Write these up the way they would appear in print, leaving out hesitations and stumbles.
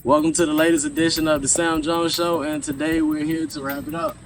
Welcome to the latest edition of the Sam Jones Show, and today we're here to wrap it up.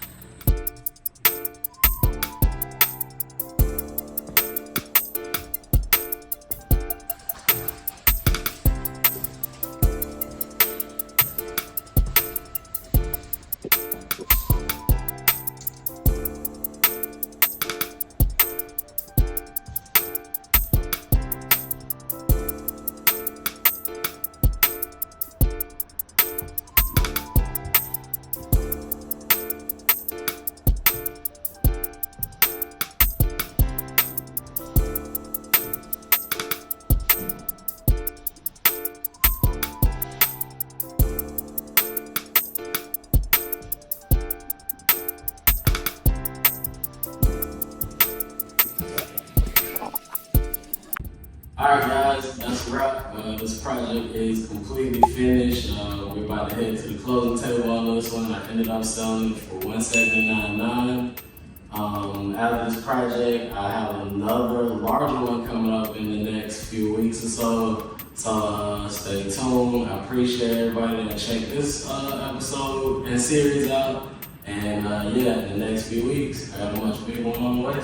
Alright guys, that's a wrap. This project is completely finished. We're about to head to the closing table on this one. I ended up selling it for $179.9. After this project, I have another larger one coming up in the next few weeks or so. So stay tuned. I appreciate everybody that checked this episode and series out. And yeah, in the next few weeks, I got a much bigger one on the way.